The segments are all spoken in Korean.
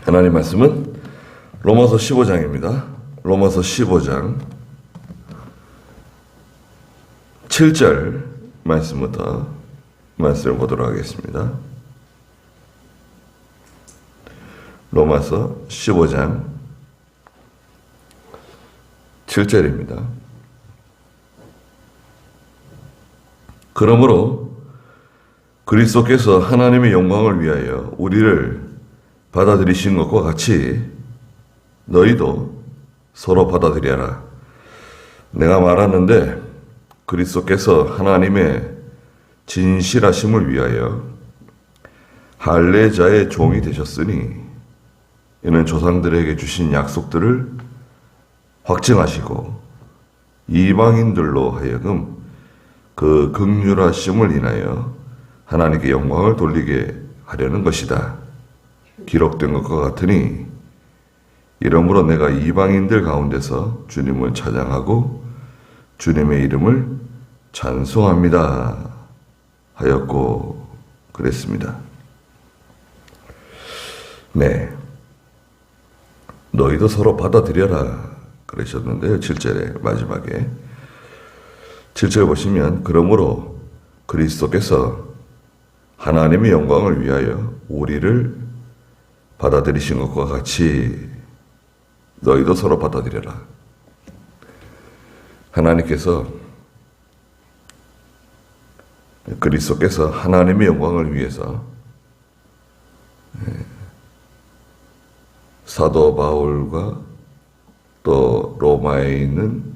하나님 말씀은 로마서 15장입니다. 로마서 15장 7절 말씀부터 말씀을 보도록 하겠습니다. 로마서 15장 7절입니다. 그러므로 그리스도께서 하나님의 영광을 위하여 우리를 받아들이신 것과 같이 너희도 서로 받아들여라. 내가 말하는데 그리스도께서 하나님의 진실하심을 위하여 할례자의 종이 되셨으니 이는 조상들에게 주신 약속들을 확증하시고 이방인들로 하여금 그 긍휼하심을 인하여 하나님께 영광을 돌리게 하려는 것이다. 기록된 것과 같으니 이러므로 내가 이방인들 가운데서 주님을 찬양하고 주님의 이름을 찬송합니다 하였고 그랬습니다. 네, 너희도 서로 받아들여라 그러셨는데요. 7절에 마지막에 7절 보시면 그러므로 그리스도께서 하나님의 영광을 위하여 우리를 받아들이신 것과 같이 너희도 서로 받아들여라. 하나님께서 그리스도께서 하나님의 영광을 위해서 사도 바울과 또 로마에 있는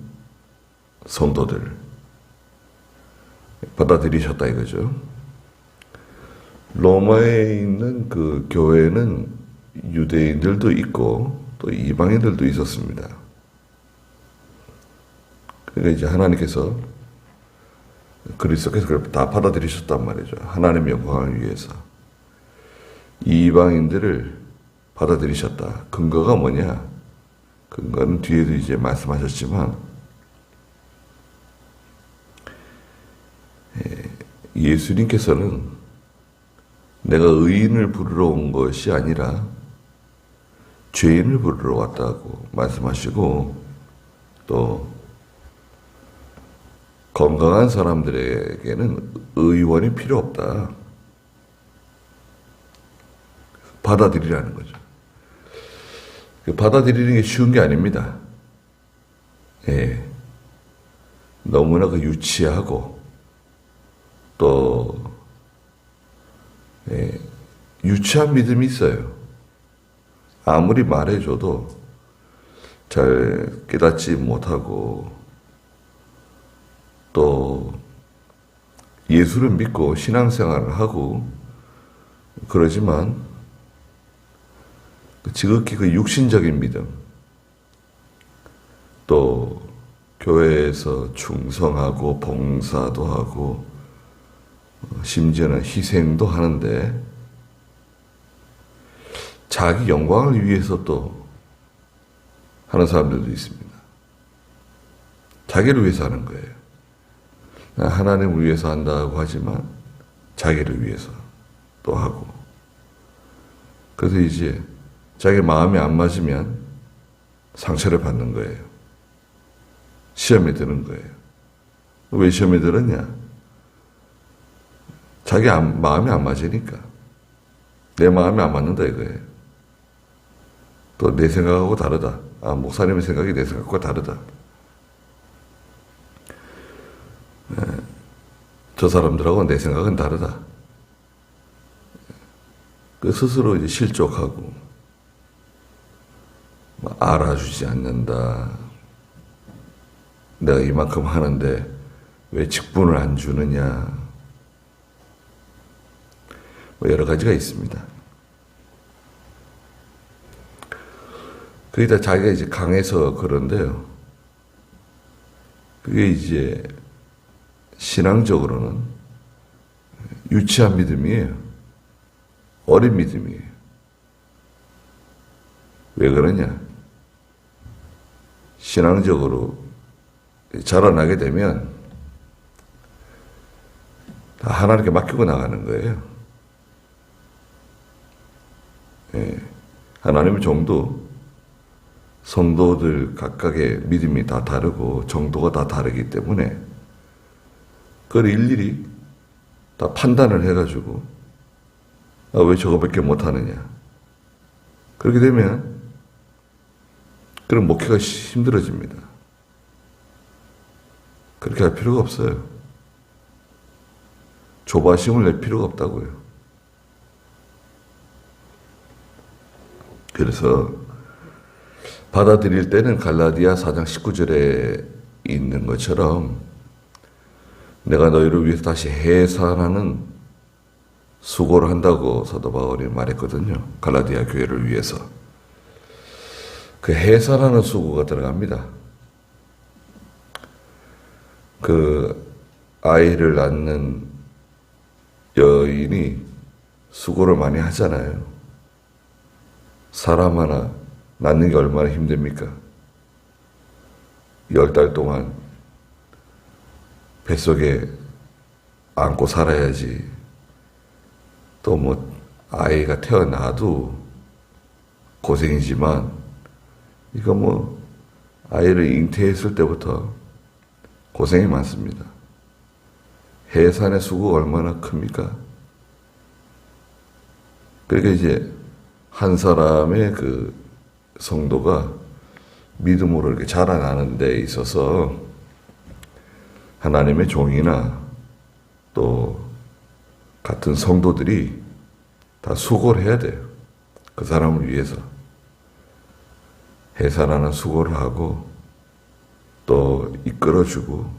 성도들 받아들이셨다 이거죠. 로마에 있는 그 교회는 유대인들도 있고 또 이방인들도 있었습니다. 그러니까 이제 하나님께서 그리스도께서 그걸 다 받아들이셨단 말이죠. 하나님의 영광을 위해서 이방인들을 받아들이셨다. 근거가 뭐냐? 근거는 뒤에도 이제 말씀하셨지만 예수님께서는 내가 의인을 부르러 온 것이 아니라 죄인을 부르러 왔다고 말씀하시고 또 건강한 사람들에게는 의원이 필요 없다. 받아들이라는 거죠. 받아들이는 게 쉬운 게 아닙니다. 예. 너무나 그 유치하고 또 유치한 믿음이 있어요. 아무리 말해줘도 잘 깨닫지 못하고 또 예수를 믿고 신앙생활을 하고 그러지만 지극히 그 육신적인 믿음 또 교회에서 충성하고 봉사도 하고 심지어는 희생도 하는데 자기 영광을 위해서 또 하는 사람들도 있습니다. 자기를 위해서 하는 거예요. 하나님을 위해서 한다고 하지만 자기를 위해서 또 하고 그래서 이제 자기 마음이 안 맞으면 상처를 받는 거예요. 시험에 드는 거예요. 왜 시험에 들었냐? 자기 마음이 안 맞으니까. 내 마음이 안 맞는다 이거예요. 또 내 생각하고 다르다. 목사님의 생각이 내 생각과 다르다. 저 사람들하고 내 생각은 다르다. 그 스스로 이제 실족하고 알아주지 않는다. 내가 이만큼 하는데 왜 직분을 안 주느냐. 여러 가지가 있습니다. 그러다 자기가 이제 강해서 그런데요. 그게 이제 신앙적으로는 유치한 믿음이에요. 어린 믿음이에요. 왜 그러냐? 신앙적으로 자라나게 되면 다 하나님께 맡기고 나가는 거예요. 예. 하나님의 종도 성도들 각각의 믿음이 다 다르고 정도가 다 다르기 때문에 그걸 일일이 다 판단을 해가지고 왜 저거밖에 못하느냐. 그렇게 되면 그런 목회가 힘들어집니다. 그렇게 할 필요가 없어요. 조바심을 낼 필요가 없다고요. 그래서 받아들일 때는 갈라디아 4장 19절에 있는 것처럼 내가 너희를 위해서 다시 해산하는 수고를 한다고 사도 바울이 말했거든요. 갈라디아 교회를 위해서. 그 해산하는 수고가 들어갑니다. 그 아이를 낳는 여인이 수고를 많이 하잖아요. 사람 하나 낳는 게 얼마나 힘듭니까? 10달 동안 뱃속에 안고 살아야지. 또 뭐 아이가 태어나도 고생이지만 이거 뭐 아이를 잉태했을 때부터 고생이 많습니다. 해산의 수고가 얼마나 큽니까? 그러니까 이제 한 사람의 그 성도가 믿음으로 이렇게 자라나는 데 있어서 하나님의 종이나 또 같은 성도들이 다 수고를 해야 돼요. 그 사람을 위해서. 해산하는 수고를 하고 또 이끌어주고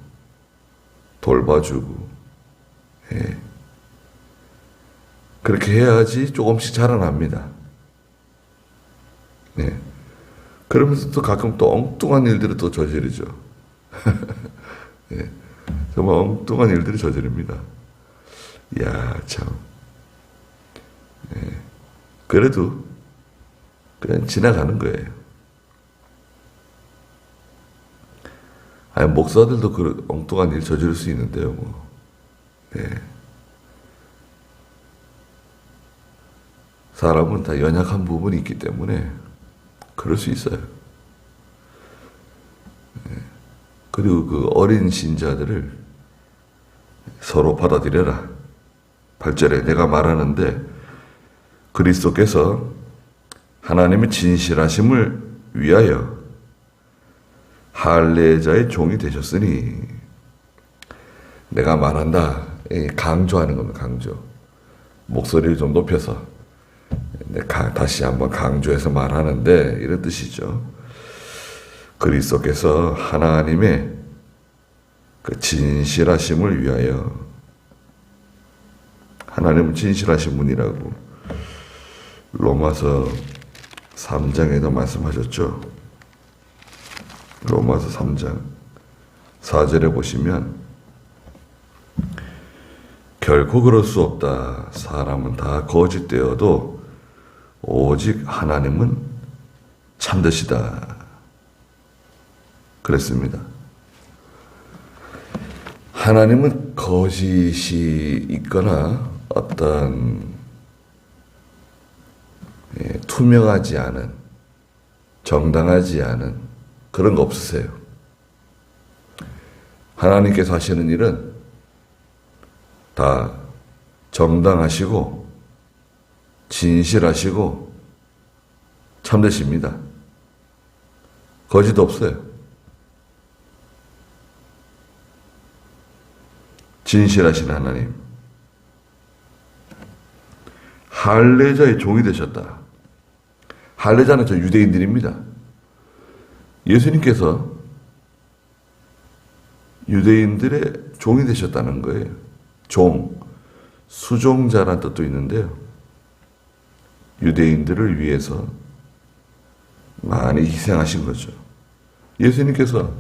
돌봐주고 예. 그렇게 해야지 조금씩 자라납니다. 네. 그러면서 또 가끔 또 엉뚱한 일들을 또 저지르죠. 네. 정말 엉뚱한 일들을 저지릅니다. 이야, 참. 네. 그래도 그냥 지나가는 거예요. 아니, 목사들도 그 엉뚱한 일 저지를 수 있는데요, 뭐. 네. 사람은 다 연약한 부분이 있기 때문에 그럴 수 있어요. 네. 그리고 그 어린 신자들을 서로 받아들여라. 8절에 내가 말하는데 그리스도께서 하나님의 진실하심을 위하여 할례자의 종이 되셨으니 내가 말한다. 강조하는 겁니다. 강조. 목소리를 좀 높여서 다시 한번 강조해서 말하는데 이런 뜻이죠. 그리스도께서 하나님의 그 진실하심을 위하여 하나님은 진실하신 분이라고 로마서 3장에도 말씀하셨죠. 로마서 3장 4절에 보시면 결코 그럴 수 없다. 사람은 다 거짓되어도 오직 하나님은 참되시다. 그랬습니다. 하나님은 거짓이 있거나 어떤 투명하지 않은, 정당하지 않은 그런 거 없으세요. 하나님께서 하시는 일은 다 정당하시고 진실하시고 참되십니다. 거짓 없어요. 진실하신 하나님. 할례자의 종이 되셨다. 할례자는 저 유대인들입니다. 예수님께서 유대인들의 종이 되셨다는 거예요. 종, 수종자라는 뜻도 있는데요. 유대인들을 위해서 많이 희생하신 거죠. 예수님께서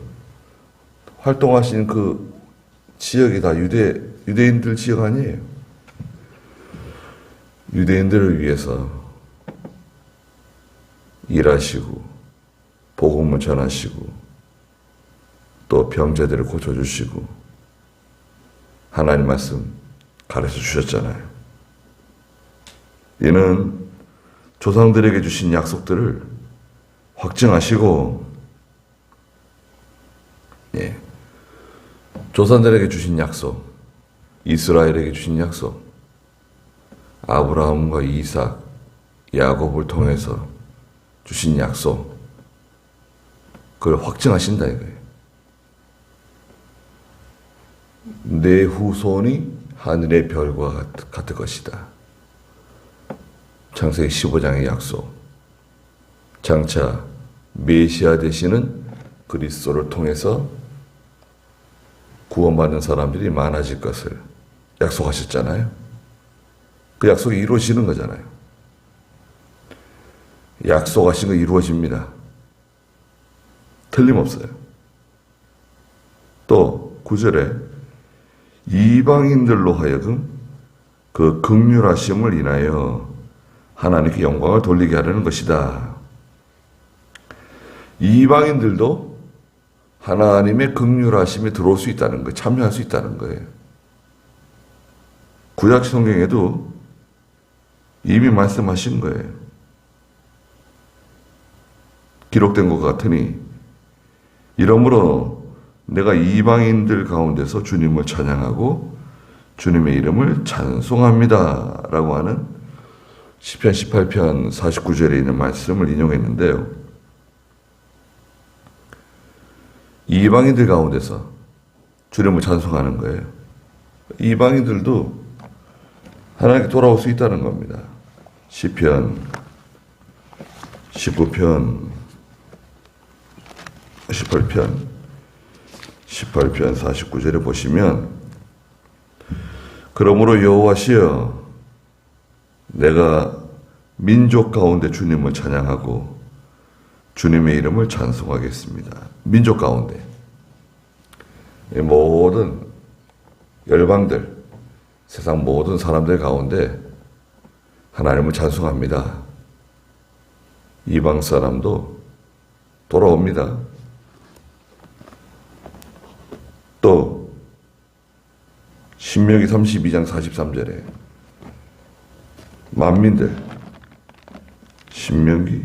활동하신 그 지역이 다 유대인들 지역 아니에요. 유대인들을 위해서 일하시고 복음을 전하시고 또 병자들을 고쳐주시고 하나님 말씀 가르쳐 주셨잖아요. 이는 조상들에게 주신 약속들을 확증하시고, 예, 조상들에게 주신 약속, 이스라엘에게 주신 약속, 아브라함과 이삭, 야곱을 통해서 주신 약속, 그걸 확증하신다 이거예요. 내 후손이 하늘의 별과 같을 것이다. 창세기 15장의 약속. 장차 메시아 되시는 그리스도를 통해서 구원받는 사람들이 많아질 것을 약속하셨잖아요. 그 약속이 이루어지는 거잖아요. 약속하신 거 이루어집니다. 틀림없어요. 또 9절에 이방인들로 하여금 그 긍휼하심을 인하여 하나님께 영광을 돌리게 하려는 것이다. 이방인들도 하나님의 긍휼하심에 들어올 수 있다는 거예요. 참여할 수 있다는 거예요. 구약 성경에도 이미 말씀하신 거예요. 기록된 것 같으니 이러므로 내가 이방인들 가운데서 주님을 찬양하고 주님의 이름을 찬송합니다 라고 하는 시편 18편 49절에 있는 말씀을 인용했는데요. 이방인들 가운데서 주님을 찬송하는 거예요. 이방인들도 하나님께 돌아올 수 있다는 겁니다. 시편 19편 18편 49절에 보시면 그러므로 여호와시여 내가 민족 가운데 주님을 찬양하고 주님의 이름을 찬송하겠습니다. 민족 가운데 모든 열방들 세상 모든 사람들 가운데 하나님을 찬송합니다. 이방 사람도 돌아옵니다. 또 신명기 32장 43절에 만민들 신명기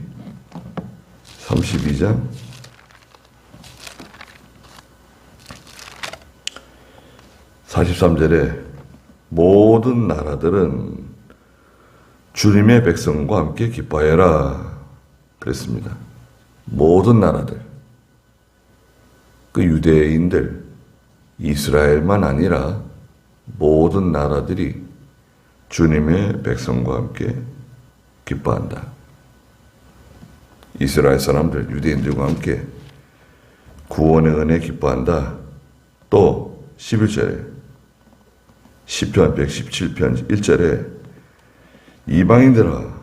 32장 43절에 모든 나라들은 주님의 백성과 함께 기뻐해라 그랬습니다. 모든 나라들, 그 유대인들, 이스라엘만 아니라 모든 나라들이 주님의 백성과 함께 기뻐한다. 이스라엘 사람들, 유대인들과 함께 구원의 은혜 기뻐한다. 또 11절에 시편 117편 1절에 이방인들아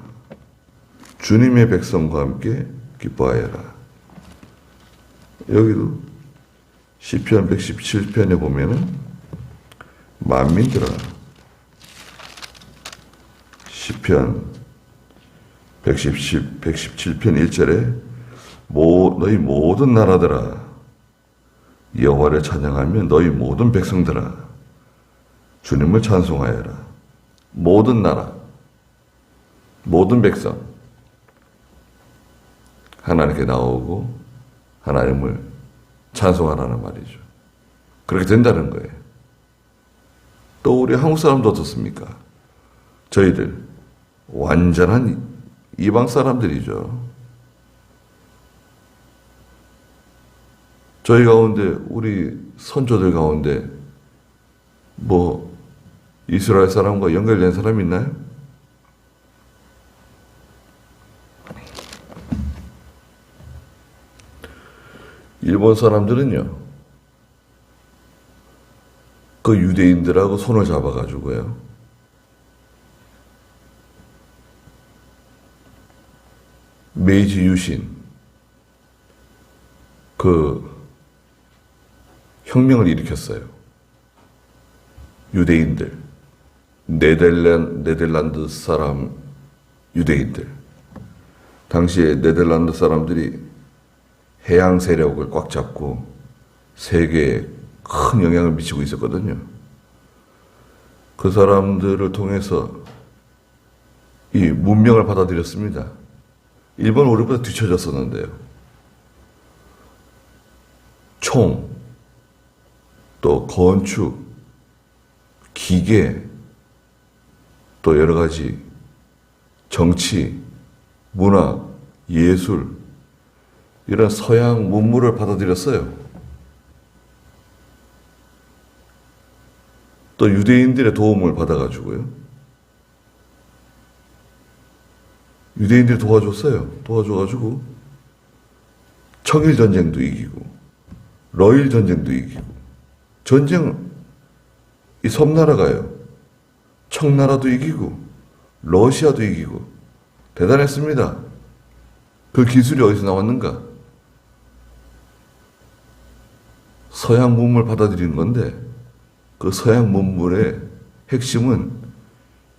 주님의 백성과 함께 기뻐하여라. 여기도 시편 117편에 보면은 만민들아 시편 117편 1절에 너희 모든 나라들아 여호와를 찬양하며 너희 모든 백성들아 주님을 찬송하여라. 모든 나라, 모든 백성 하나님께 나오고 하나님을 찬송하라는 말이죠. 그렇게 된다는 거예요. 또 우리 한국 사람도 어떻습니까? 저희들 완전한 이방 사람들이죠. 저희 가운데 우리 선조들 가운데 뭐 이스라엘 사람과 연결된 사람 있나요? 일본 사람들은요, 그 유대인들하고 손을 잡아가지고요, 메이지 유신, 그 혁명을 일으켰어요. 유대인들, 네덜란드 사람 유대인들. 당시에 네덜란드 사람들이 해양 세력을 꽉 잡고 세계에 큰 영향을 미치고 있었거든요. 그 사람들을 통해서 이 문명을 받아들였습니다. 일본은 우리보다 뒤처졌었는데요. 총, 또 건축, 기계, 또 여러 가지 정치, 문화, 예술, 이런 서양 문물을 받아들였어요. 또 유대인들의 도움을 받아가지고요. 유대인들이 도와줬어요. 도와줘가지고 청일 전쟁도 이기고 러일 전쟁도 이기고 전쟁 이 섬나라가요. 청나라도 이기고 러시아도 이기고 대단했습니다. 그 기술이 어디서 나왔는가? 서양 문물 받아들이는 건데 그 서양 문물의 핵심은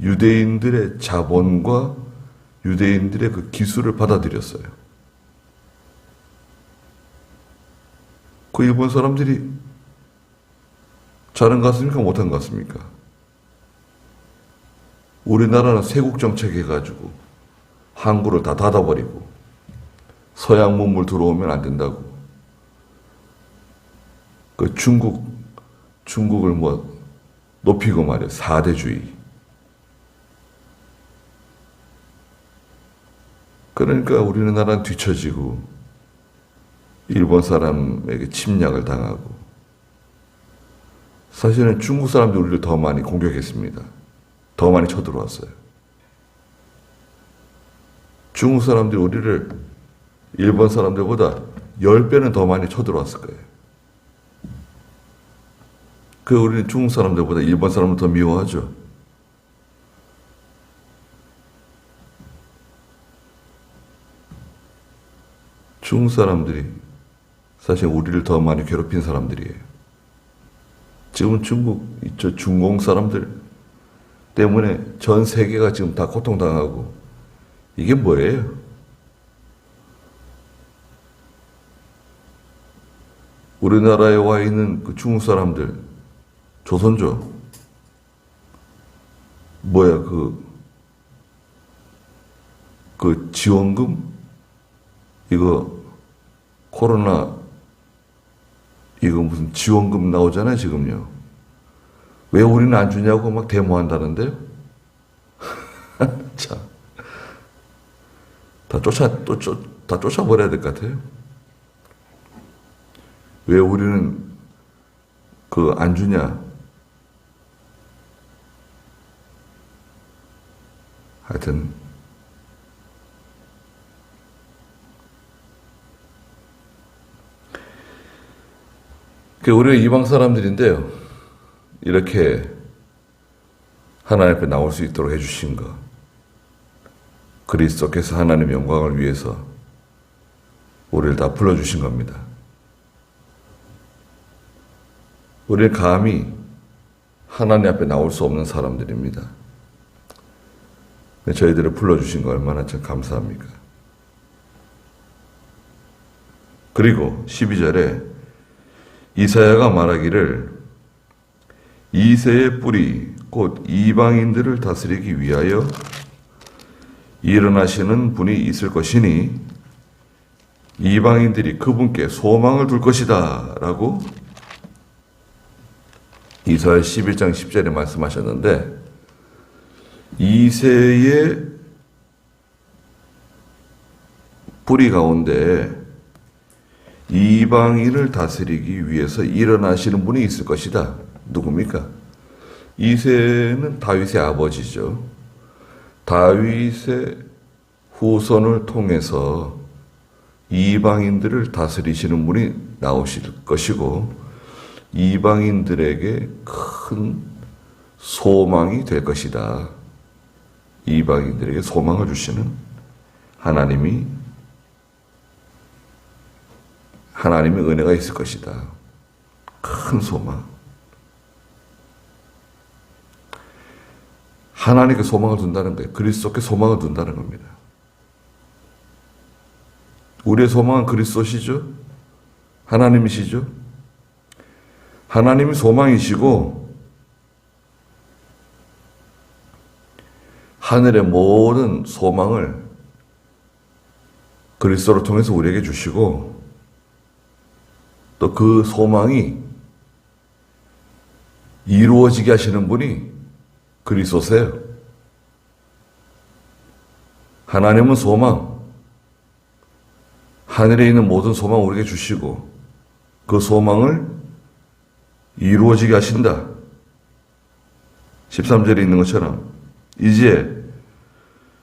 유대인들의 자본과 유대인들의 그 기술을 받아들였어요. 그 일본 사람들이 잘한 것 같습니까? 못한 것 같습니까? 우리나라는 세국 정책 해가지고 항구를 다 닫아버리고 서양 문물 들어오면 안 된다고. 그 중국을 뭐 높이고 말이에요. 4대주의. 그러니까 우리나라는 뒤처지고 일본 사람에게 침략을 당하고 사실은 중국 사람들이 우리를 더 많이 공격했습니다. 더 많이 쳐들어왔어요. 중국 사람들이 우리를 일본 사람들보다 10배는 더 많이 쳐들어왔을 거예요. 그 우리는 중국 사람들보다 일본 사람을 더 미워하죠. 중국 사람들이 사실 우리를 더 많이 괴롭힌 사람들이에요. 지금 중국, 중공 사람들 때문에 전 세계가 지금 다 고통당하고 이게 뭐예요? 우리나라에 와 있는 그 중국 사람들, 조선족, 뭐야, 그 지원금? 이거, 코로나, 이거 무슨 지원금 나오잖아요, 지금요. 왜 우리는 안 주냐고 막 데모한다는데요? 참. 다 쫓아버려야 될 것 같아요. 왜 우리는 안 주냐? 하여튼, 우리가 이방 사람들인데요. 이렇게 하나님 앞에 나올 수 있도록 해주신 것. 그리스도께서 하나님의 영광을 위해서 우리를 다 불러주신 겁니다. 우리는 감히 하나님 앞에 나올 수 없는 사람들입니다. 저희들을 불러주신 거 얼마나 참 감사합니까? 그리고 12절에 이사야가 말하기를 이새의 뿌리 곧 이방인들을 다스리기 위하여 일어나시는 분이 있을 것이니 이방인들이 그분께 소망을 둘 것이다 라고 이사야 11장 10절에 말씀하셨는데 이새의 뿌리 가운데 이방인을 다스리기 위해서 일어나시는 분이 있을 것이다. 누굽니까? 이새는 다윗의 아버지죠. 다윗의 후손을 통해서 이방인들을 다스리시는 분이 나오실 것이고 이방인들에게 큰 소망이 될 것이다. 이방인들에게 소망을 주시는 하나님의 은혜가 있을 것이다. 큰 소망. 하나님께 소망을 둔다는 거예요. 그리스도께 소망을 둔다는 겁니다. 우리의 소망은 그리스도시죠? 하나님이시죠? 하나님이 소망이시고 하늘의 모든 소망을 그리스도를 통해서 우리에게 주시고 또 그 소망이 이루어지게 하시는 분이 그리스도세요. 하나님은 소망, 하늘에 있는 모든 소망을 우리에게 주시고 그 소망을 이루어지게 하신다. 13절에 있는 것처럼 이제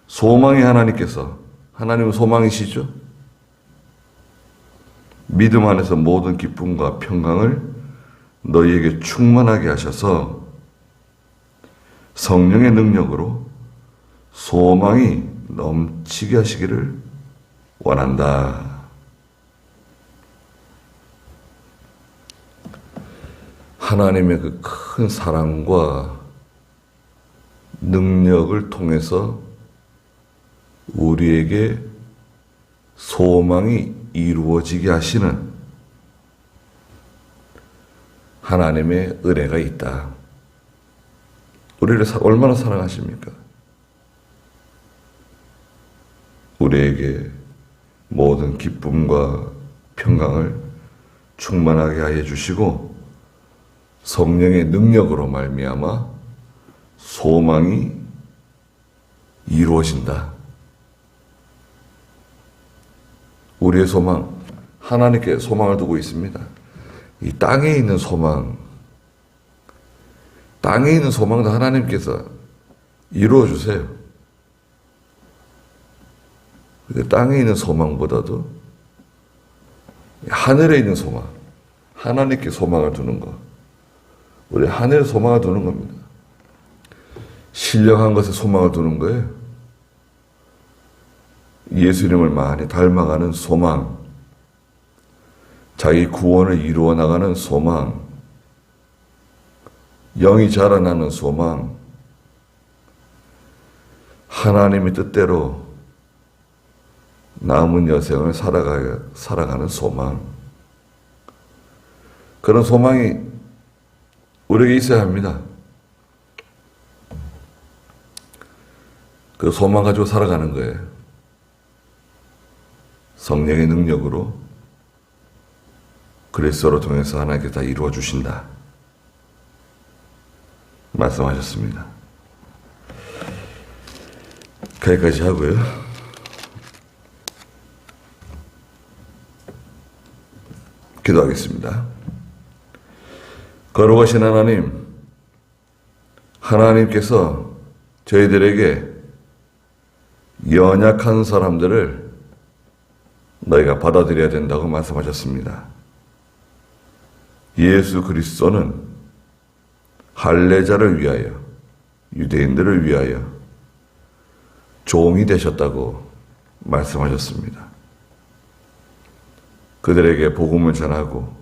소망의 하나님께서, 하나님은 소망이시죠? 믿음 안에서 모든 기쁨과 평강을 너희에게 충만하게 하셔서 성령의 능력으로 소망이 넘치게 하시기를 원한다. 하나님의 그 큰 사랑과 능력을 통해서 우리에게 소망이 이루어지게 하시는 하나님의 은혜가 있다. 우리를 얼마나 사랑하십니까? 우리에게 모든 기쁨과 평강을 충만하게 하여 주시고 성령의 능력으로 말미암아 소망이 이루어진다. 우리의 소망, 하나님께 소망을 두고 있습니다. 이 땅에 있는 소망, 땅에 있는 소망도 하나님께서 이루어 주세요. 근데 땅에 있는 소망보다도 하늘에 있는 소망, 하나님께 소망을 두는 것, 우리 하늘에 소망을 두는 겁니다. 신령한 것에 소망을 두는 거예요. 예수님을 많이 닮아가는 소망, 자기 구원을 이루어 나가는 소망, 영이 자라나는 소망, 하나님의 뜻대로 남은 여생을 살아가는 소망. 그런 소망이 우리에게 있어야 합니다. 그 소망 가지고 살아가는 거예요. 성령의 능력으로 그리스도를 통해서 하나님께 다 이루어 주신다 말씀하셨습니다. 거기까지 하고요. 기도하겠습니다. 거룩하신 하나님, 하나님께서 저희들에게 연약한 사람들을 너희가 받아들여야 된다고 말씀하셨습니다. 예수 그리스도는 할례자를 위하여, 유대인들을 위하여 종이 되셨다고 말씀하셨습니다. 그들에게 복음을 전하고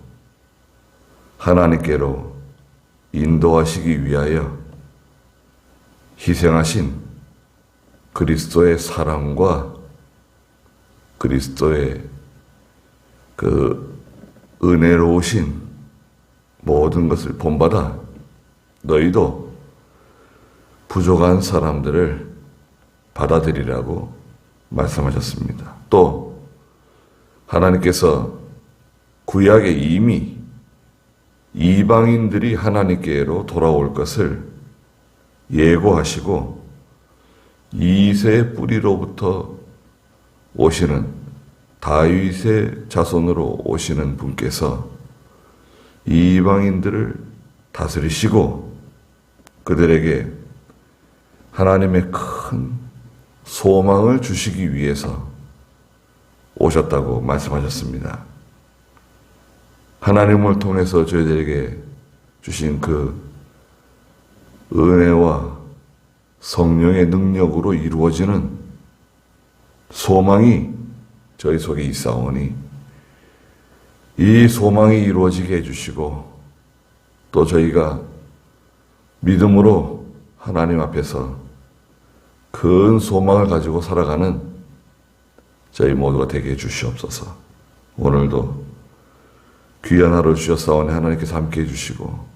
하나님께로 인도하시기 위하여 희생하신 그리스도의 사랑과 그리스도의 그 은혜로우신 모든 것을 본받아 너희도 부족한 사람들을 받아들이라고 말씀하셨습니다. 또 하나님께서 구약에 이미 이방인들이 하나님께로 돌아올 것을 예고하시고 이새의 뿌리로부터 오시는 다윗의 자손으로 오시는 분께서 이방인들을 다스리시고 그들에게 하나님의 큰 소망을 주시기 위해서 오셨다고 말씀하셨습니다. 하나님을 통해서 저희들에게 주신 그 은혜와 성령의 능력으로 이루어지는 소망이 저희 속에 있사오니 이 소망이 이루어지게 해주시고 또 저희가 믿음으로 하나님 앞에서 큰 소망을 가지고 살아가는 저희 모두가 되게 해주시옵소서. 오늘도 귀한 하루 주셨사오니 하나님께서 함께 해주시고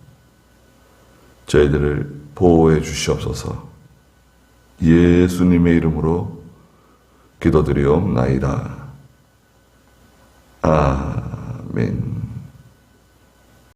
저희들을 보호해 주시옵소서. 예수님의 이름으로 기도드리옵나이다. 아멘.